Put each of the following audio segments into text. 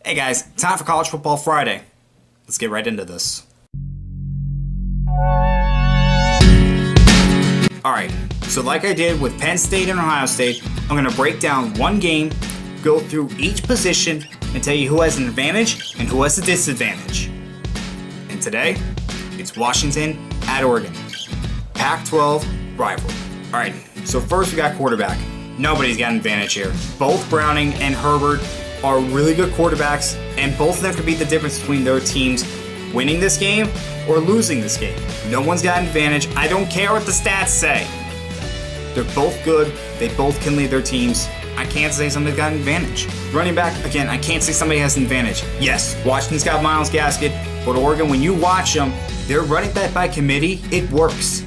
Hey guys, time for College Football Friday. Let's get right into this. Alright, so like I did with Penn State and Ohio State, I'm going to break down one game, go through each position, and tell you who has an advantage and who has a disadvantage. And today, it's Washington at Oregon. Pac-12 rival. Alright, so first we got quarterback. Nobody's got an advantage here. Both Browning and Herbert are really good quarterbacks, and both of them could be the difference between their teams winning this game or losing this game. No one's got an advantage. I don't care what the stats say. They're both good. They both can lead their teams. I can't say somebody's got an advantage. Running back, again, I can't say somebody has an advantage. Yes, Washington's got Myles Gaskin, but Oregon, when you watch them, they're running that by committee. It works.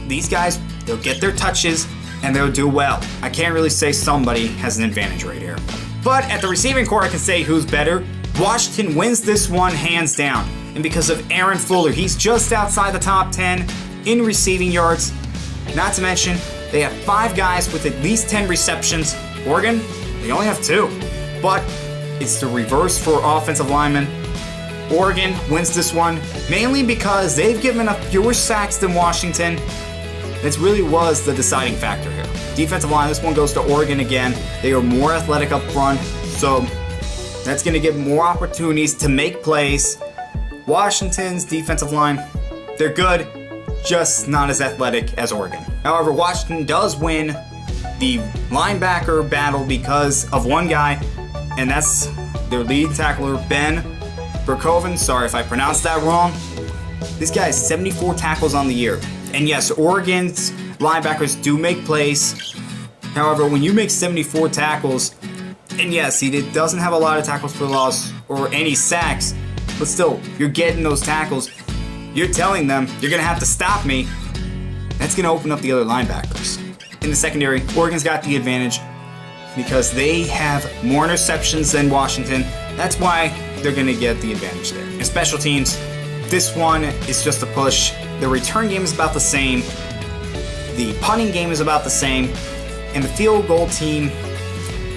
These guys, they'll get their touches, and they'll do well. I can't really say somebody has an advantage right here. But at the receiving core, I can say who's better. Washington wins this one hands down. And because of Aaron Fuller, he's just outside the top 10 in receiving yards. Not to mention, they have 5 guys with at least 10 receptions. Oregon, they only have 2. But it's the reverse for offensive linemen. Oregon wins this one mainly because they've given up fewer sacks than Washington. This really was the deciding factor here. Defensive line, this one goes to Oregon again. They are more athletic up front, so that's going to give more opportunities to make plays. Washington's defensive line, they're good, just not as athletic as Oregon. However, Washington does win the linebacker battle because of one guy, and that's their lead tackler, Ben Berkoven. Sorry if I pronounced that wrong. This guy has 74 tackles on the year. And yes, Oregon's linebackers do make plays. However, when you make 74 tackles, and yes, he doesn't have a lot of tackles for loss or any sacks, but still, you're getting those tackles. You're telling them, you're going to have to stop me. That's going to open up the other linebackers. In the secondary, Oregon's got the advantage because they have more interceptions than Washington. That's why they're going to get the advantage there. In special teams, this one is just a push. The return game is about the same. The punting game is about the same. And the field goal team,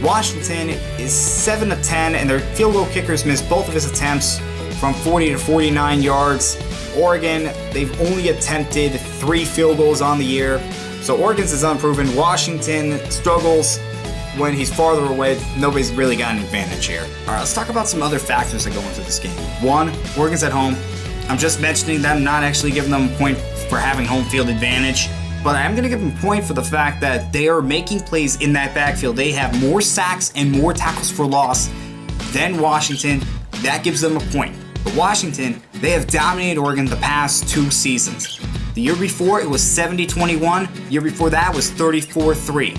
Washington is 7 of 10, and their field goal kickers missed both of his attempts from 40 to 49 yards. Oregon, they've only attempted 3 field goals on the year. So Oregon's is unproven. Washington struggles when he's farther away. Nobody's really got an advantage here. All right, let's talk about some other factors that go into this game. 1, Oregon's at home. I'm just mentioning them, not actually giving them a point for having home field advantage. But I'm going to give them a point for the fact that they are making plays in that backfield. They have more sacks and more tackles for loss than Washington. That gives them a point. But Washington, they have dominated Oregon the past 2 seasons. The year before, it was 70-21. The year before that was 34-3.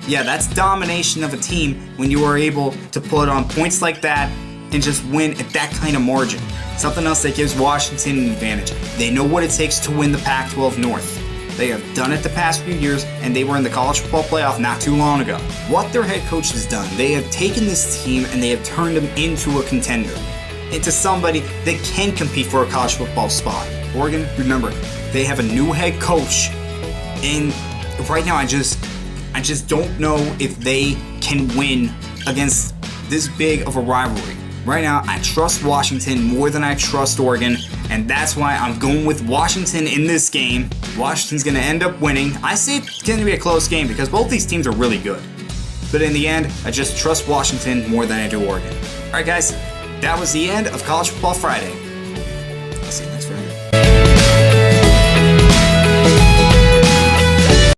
Yeah, that's domination of a team when you are able to put on points like that and just win at that kind of margin. Something else that gives Washington an advantage. They know what it takes to win the Pac-12 North. They have done it the past few years, and they were in the college football playoff not too long ago. What their head coach has done, they have taken this team and they have turned them into a contender, into somebody that can compete for a college football spot. Oregon, remember, they have a new head coach, and right now I just don't know if they can win against this big of a rivalry. Right now, I trust Washington more than I trust Oregon, and that's why I'm going with Washington in this game. Washington's going to end up winning. I say it's going to be a close game because both these teams are really good. But in the end, I just trust Washington more than I do Oregon. All right, guys, that was the end of College Football Friday. I'll see you next Friday.